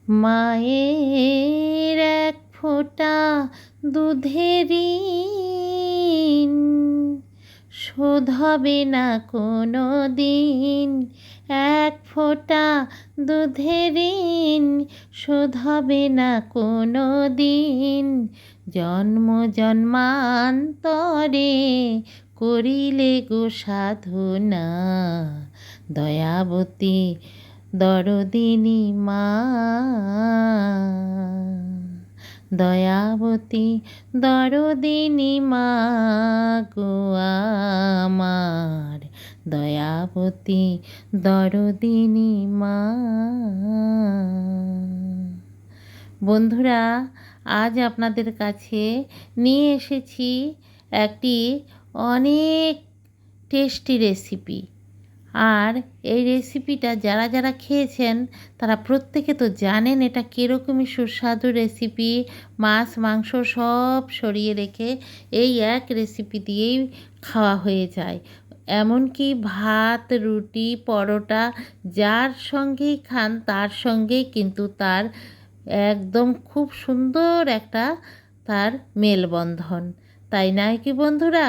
মায়ের এক ফোঁটা দুধের ঋণ শোধ হবে না কোনো দিন। এক ফোঁটা দুধের ঋণ শোধ হবে না কোনো দিন। জন্ম জন্মান্তরে করিলে গো সাধনা, দয়াবতী দরদিনী মা, দয়াবতী দরদিনী মা গো আমার, দয়াবতী দরদিনী মা। বন্ধুরা, আজ আপনাদের কাছে নিয়ে এসেছি একটি অনেক টেস্টি রেসিপি। আর এই রেসিপিটা যারা যারা খেয়েছেন তারা প্রত্যেকে তো জানেন এটা কীরকমই সুস্বাদু রেসিপি। মাছ মাংস সব সরিয়ে রেখে এই এক রেসিপি দিয়েই খাওয়া হয়ে যায়। এমনকি ভাত রুটি পরোটা যার সঙ্গেই খান তার সঙ্গেই কিন্তু তার একদম খুব সুন্দর একটা তার মেলবন্ধন, তাই নয় কি বন্ধুরা?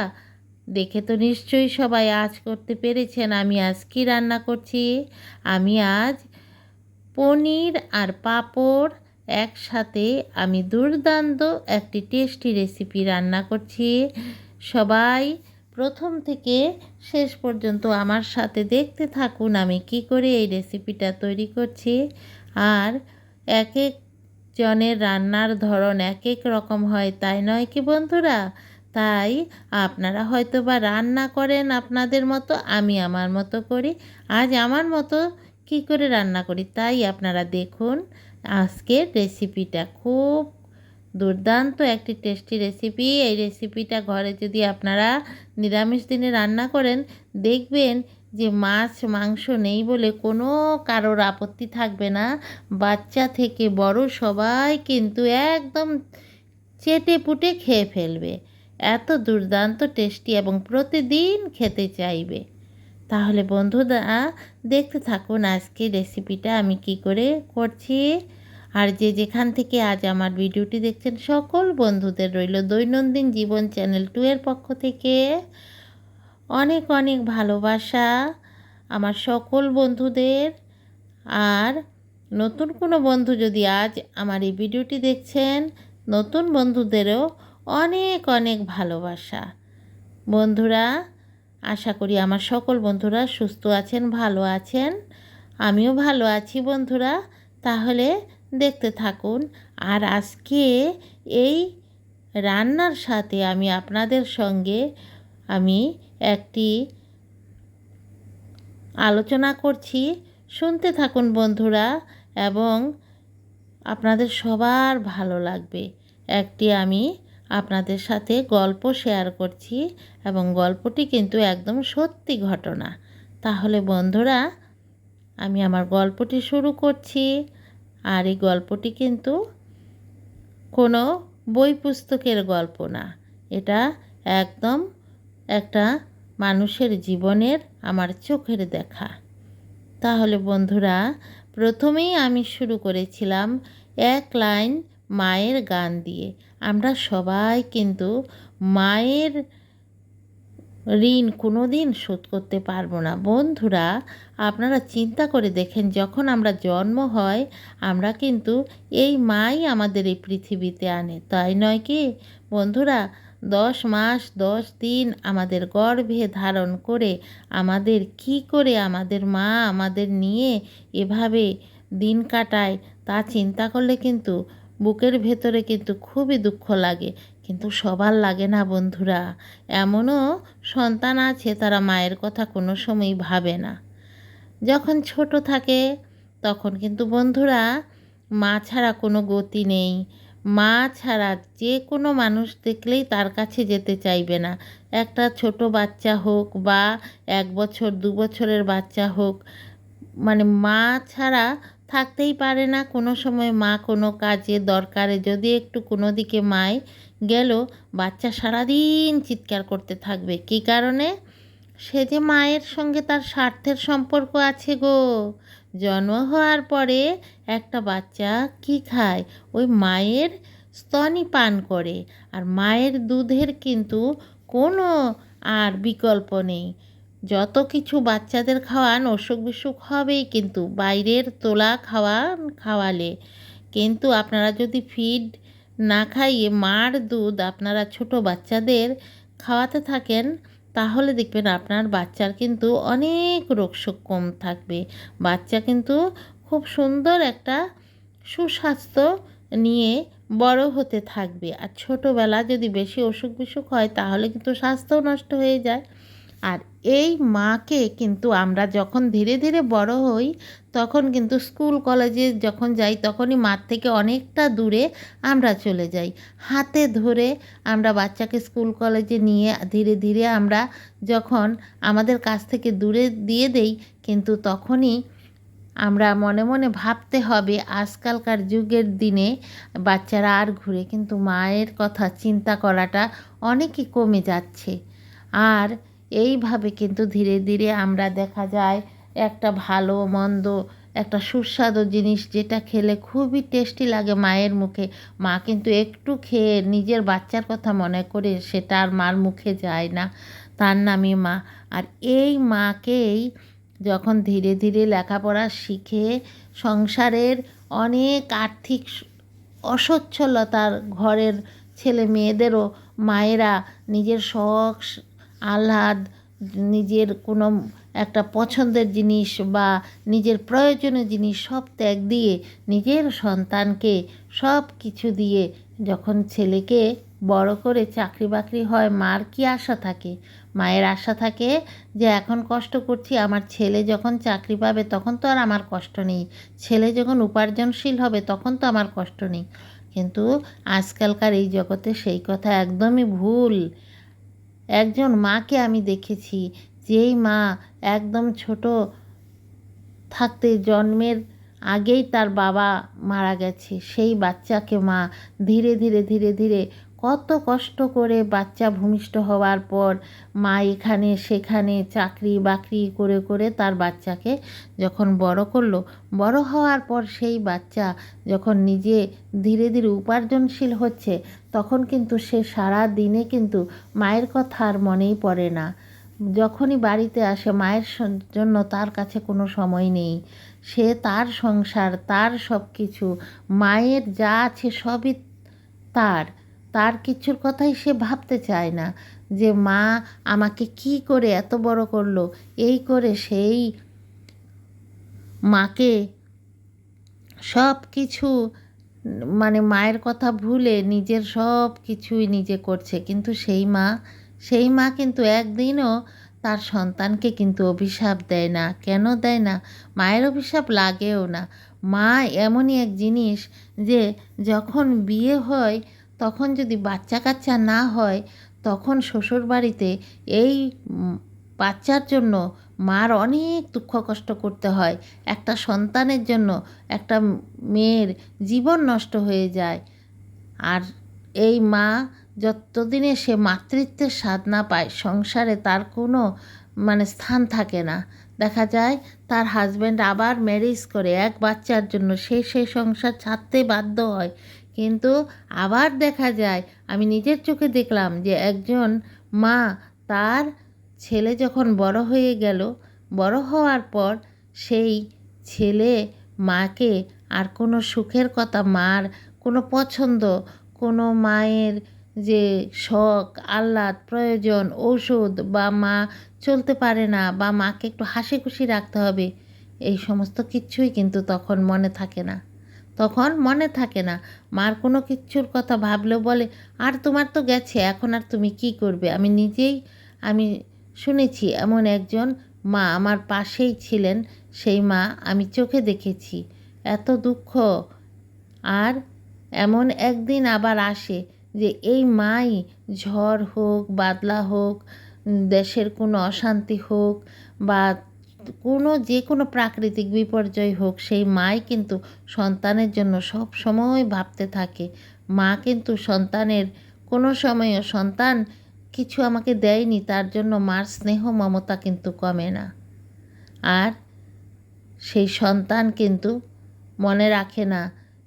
দেখে তো নিশ্চয়ই সবাই আজ করতে পেরেছেন আমি আজ কী রান্না করছি। আমি আজ পনির আর পাঁপড় একসাথে আমি দুর্দান্ত একটি টেস্টি রেসিপি রান্না করছি। সবাই প্রথম থেকে শেষ পর্যন্ত আমার সাথে দেখতে থাকুন আমি কি করে এই রেসিপিটা তৈরি করছি। আর এক এক জনের রান্নার ধরন এক এক রকম হয়, তাই নয় কি বন্ধুরা? তাই আপনারা হয়তো বা রান্না করেন আপনাদের মতো, আমি আমার মতো করি। আজ আমার মতো কী করে রান্না করি তাই আপনারা দেখুন আজকের রেসিপিটা। খুব দুর্দান্ত একটি টেস্টি রেসিপি। এই রেসিপিটা ঘরে যদি আপনারা নিরামিষ দিনে রান্না করেন দেখবেন যে মাছ মাংস নেই বলে কোনো কারোর আপত্তি থাকবে না। বাচ্চা থেকে বড় সবাই কিন্তু একদম চেটে পুটে খেয়ে ফেলবে, এত দুর্দান্ত টেস্টি এবং প্রতিদিন খেতে চাইবে। তাহলে বন্ধুরা দেখতে থাকুন আজকে রেসিপিটা আমি কি করে করছি। আর যে যেখান থেকে আজ আমার ভিডিওটি দেখছেন সকল বন্ধুদের রইল দৈনন্দিন জীবন চ্যানেল 2 এর পক্ষ থেকে অনেক অনেক ভালোবাসা আমার সকল বন্ধুদের। আর নতুন কোনো বন্ধু যদি আজ আমার এই ভিডিওটি দেখছেন নতুন বন্ধুদেরও অনেক অনেক ভালোবাসা। বন্ধুরা, আশা করি আমার সকল বন্ধুরা সুস্থ আছেন ভালো আছেন, আমিও ভালো আছি বন্ধুরা। তাহলে দেখতে থাকুন। আর আজকে এই রান্নার সাথে আমি আপনাদের সঙ্গে আমি একটি আলোচনা করছি, শুনতে থাকুন বন্ধুরা এবং আপনাদের সবার ভালো লাগবে। একটি আমি আপনাদের সাথে গল্প শেয়ার করছি এবং গল্পটি কিন্তু একদম সত্যি ঘটনা। তাহলে বন্ধুরা আমি আমার গল্পটি শুরু করছি। আর এই গল্পটি কিন্তু কোনো বই পুস্তকের গল্প না, এটা একদম একটা মানুষের জীবনের আমার চোখের দেখা। তাহলে বন্ধুরা প্রথমেই আমি শুরু করেছিলাম এক লাইন মায়ের গান দিয়ে। আমরা সবাই কিন্তু মায়ের ঋণ কোনো দিন শোধ করতে পারবো না। বন্ধুরা আপনারা চিন্তা করে দেখেন যখন আমরা জন্ম হয় আমরা কিন্তু এই মাই আমাদের এই পৃথিবীতে আনে, তাই নয় কি বন্ধুরা? 10 মাস 10 দিন আমাদের গর্ভে ধারণ করে আমাদের কি করে আমাদের মা আমাদের নিয়ে এভাবে দিন কাটায় তা চিন্তা করলে কিন্তু বুকের ভেতরে কিন্তু খুবই দুঃখ লাগে। কিন্তু সবার লাগে না বন্ধুরা। এমনও সন্তান আছে তারা মায়ের কথা কোনো সময় ভাবে না। যখন ছোট থাকে তখন কিন্তু বন্ধুরা মা ছাড়া কোনো গতি নেই। মা ছাড়া যে কোনো মানুষ দেখলেই তার কাছে যেতে চাইবে না। একটা ছোট বাচ্চা হোক বা 1 বছর 2 বছরের বাচ্চা হোক, মানে মা ছাড়া থাকতেই পারে না। কোনো সময় মা কোনো কাজে দরকারে যদি একটু কোনো দিকে মায় গেল বাচ্চা সারাদিন চিৎকার করতে থাকবে। কী কারণে? সে যে মায়ের সঙ্গে তার স্বার্থের সম্পর্ক আছে গো। জন্ম হওয়ার পরে একটা বাচ্চা কি খায়? ওই মায়ের স্তনই পান করে। আর মায়ের দুধের কিন্তু কোনো আর বিকল্প নেই। যত কিছু বাচ্চাদের খাওয়ান অসুখ বিসুখ হবেই, কিন্তু বাইরের তোলা খাওয়ালে। কিন্তু আপনারা যদি ফিড না খাইয়ে মার দুধ আপনারা ছোট বাচ্চাদের খাওয়াতে থাকেন, তাহলে দেখবেন আপনার বাচ্চার কিন্তু অনেক রোগশোক কম থাকবে। বাচ্চা কিন্তু খুব সুন্দর একটা সুস্বাস্থ্য নিয়ে বড় হতে থাকবে। আর ছোটোবেলা যদি বেশি অসুখ বিসুখ হয় তাহলে কিন্তু স্বাস্থ্যও নষ্ট হয়ে যায়। আর এই মাকে কিন্তু আমরা যখন ধীরে ধীরে বড় হই, তখন কিন্তু স্কুল কলেজে যখন যাই তখনই মার থেকে অনেকটা দূরে আমরা চলে যাই। হাতে ধরে আমরা বাচ্চাকে স্কুল কলেজে নিয়ে ধীরে ধীরে আমরা যখন আমাদের কাছ থেকে দূরে দিয়ে দেই, কিন্তু তখনই আমরা মনে মনে ভাবতে হবে আজকালকার যুগের দিনে বাচ্চারা আর ঘুরে কিন্তু মায়ের কথা চিন্তা করাটা অনেকই কমে যাচ্ছে। আর এইভাবে কিন্তু ধীরে ধীরে আমরা দেখা যায় একটা ভালো মন্দ একটা সুস্বাদু জিনিস যেটা খেলে খুবই টেস্টি লাগে মায়ের মুখে, মা কিন্তু একটু খেয়ে নিজের বাচ্চার কথা মনে করে সেটা আর মার মুখে যায় না, তার নামই মা। আর এই মাকেই যখন ধীরে ধীরে লেখাপড়া শিখে সংসারের অনেক আর্থিক অসচ্ছলতার ঘরের ছেলে মেয়েদেরও মায়েরা নিজের শখ আহ্লাদ, নিজের কোনো একটা পছন্দের জিনিস বা নিজের প্রয়োজনীয় জিনিস সব ত্যাগ দিয়ে নিজের সন্তানকে সব কিছু দিয়ে যখন ছেলেকে বড় করে চাকরি বাকরি হয়, মার কি আশা থাকে? মায়ের আশা থাকে যে এখন কষ্ট করছি, আমার ছেলে যখন চাকরি পাবে তখন তো আর আমার কষ্ট নেই, ছেলে যখন উপার্জনশীল হবে তখন তো আমার কষ্ট নেই। কিন্তু আজকালকার এই জগতে সেই কথা একদমই ভুল। একজন মাকে আমি দেখেছি, যেই মা একদম ছোট থাকতে জন্মের আগেই তার বাবা মারা গেছে, সেই বাচ্চাকে মা ধীরে ধীরে ধীরে ধীরে কত কষ্ট করে বাচ্চা ভূমিষ্ঠ হওয়ার পর মা এখানে সেখানে চাকরি বাকরি করে করে তার বাচ্চাকে যখন বড় করলো, বড় হওয়ার পর সেই বাচ্চা যখন নিজে ধীরে ধীরে উপার্জনশীল হচ্ছে, তখন কিন্তু সে সারা দিনে কিন্তু মায়ের কথা আর মনেই পড়ে না। যখনই বাড়িতে আসে মায়ের জন্য তার কাছে কোনো সময় নেই। সে তার সংসার, তার সব কিছু, মায়ের যা আছে সবই তার, তার কিছুর কথাই সে ভাবতে চায় না যে মা আমাকে কি করে এত বড় করলো। এই করে সেই মাকে সব কিছু মানে মায়ের কথা ভুলে নিজের সব কিছুই নিজে করছে। কিন্তু সেই মা কিন্তু একদিনও তার সন্তানকে কিন্তু অভিশাপ দেয় না। কেন দেয় না? মায়ের অভিশাপ লাগেও না। মা এমনই এক জিনিস যে যখন বিয়ে হয় তখন যদি বাচ্চা কাচ্চা না হয়, তখন শ্বশুরবাড়িতে এই বাচ্চার জন্য মার অনেক দুঃখ কষ্ট করতে হয়। একটা সন্তানের জন্য একটা মেয়ের জীবন নষ্ট হয়ে যায়। আর এই মা যতদিনে সে মাতৃত্বের স্বাদ না পায়, সংসারে তার কোনো স্থান থাকে না। দেখা যায় তার হাজব্যান্ড আবার ম্যারেজ করে এক বাচ্চার জন্য, সেই সংসার ছাড়তে বাধ্য হয়। কিন্তু আবার দেখা যায়, আমি নিজের চোখে দেখলাম যে একজন মা তার ছেলে যখন বড় হয়ে গেল, বড় হওয়ার পর সেই ছেলে মাকে আর কোনো সুখের কথা, মার কোনো পছন্দ, কোনো মায়ের যে শখ আহ্লাদ প্রয়োজন ঔষধ, বা মা চলতে পারে না, বা মাকে একটু হাসি খুশি রাখতে হবে, এই সমস্ত কিচ্ছুই কিন্তু তখন মনে থাকে না। তখন মনে থাকে না। মার কোনো কিচ্ছুর কথা ভাবলেও বলে, আর তোমার তো গেছে, এখন আর তুমি কি করবে? আমি শুনেছি এমন একজন মা আমার পাশেই ছিলেন, সেই মা আমি চোখে দেখেছি। এত দুঃখ। আর এমন একদিন আবার আসে যে এই মাই, ঝড় হোক বাদলা হোক, দেশের কোনো অশান্তি হোক বা যে কোনো প্রাকৃতিক বিপর্যয় হোক, সেই মাই কিন্তু সন্তানের জন্য সব সময় ভাবতে থাকে। মা কিন্তু সন্তানের কোনো সময়ও সন্তান কিছু আমাকে দেয়নি তার জন্য মার স্নেহ মমতা কিন্তু কমে না। আর সেই সন্তান কিন্তু মনে রাখে না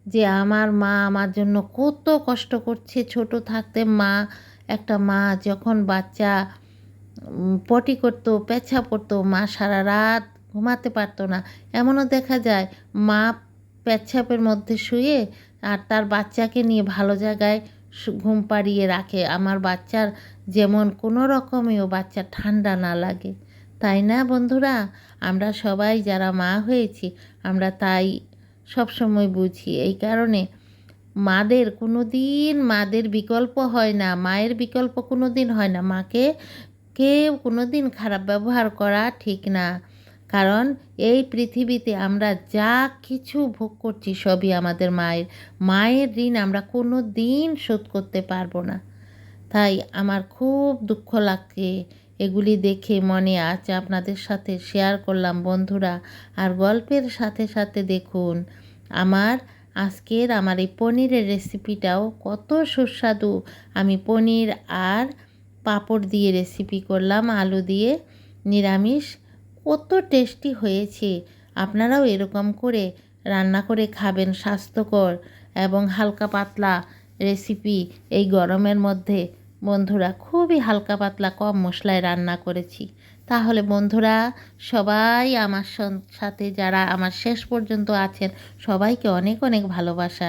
যে আমার মা আমার জন্য কত কষ্ট করছে। ছোট থাকতে একটা মা যখন বাচ্চা পটি করতো, পেচ্ছাপ করতো, মা সারা রাত ঘুমাতে পারতো না। এমনও দেখা যায় মা পেচ্ছাপের মধ্যে শুয়ে আর তার বাচ্চাকে নিয়ে ভালো জায়গায় ঘুম পাড়িয়ে রাখে। আমার বাচ্চার যেমন কোনো রকমেও বাচ্চার ঠান্ডা না লাগে। তাই না বন্ধুরা? আমরা সবাই যারা মা হয়েছি আমরা তাই সবসময় বুঝি। এই কারণে মাদের বিকল্প হয় না, মায়ের বিকল্প কোনো দিন হয় না। মাকে কেউ কোনো দিন খারাপ ব্যবহার করা ঠিক না। কারণ এই পৃথিবীতে আমরা যা কিছু ভোগ করছি সবই আমাদের মায়ের ঋণ আমরা কোনো দিন শোধ করতে পারবো না। তাই আমার খুব দুঃখ লাগছে এগুলি দেখে। মনে আজ আপনাদের সাথে শেয়ার করলাম বন্ধুরা। আর গল্পের সাথে সাথে দেখুন আমার এই পনিরের রেসিপিটাও কত সুস্বাদু। আমি পনির আর পাঁপড় দিয়ে রেসিপি করলাম, আলু দিয়ে, নিরামিষ। কত টেস্টি হয়েছে। আপনারাও এরকম করে রান্না করে খাবেন। স্বাস্থ্যকর এবং হালকা পাতলা রেসিপি এই গরমের মধ্যে বন্ধুরা, খুবই হালকা পাতলা কম মশলায় রান্না করেছি। তাহলে বন্ধুরা, সবাই আমার সাথে যারা আমার শেষ পর্যন্ত আছেন সবাইকে অনেক অনেক ভালোবাসা।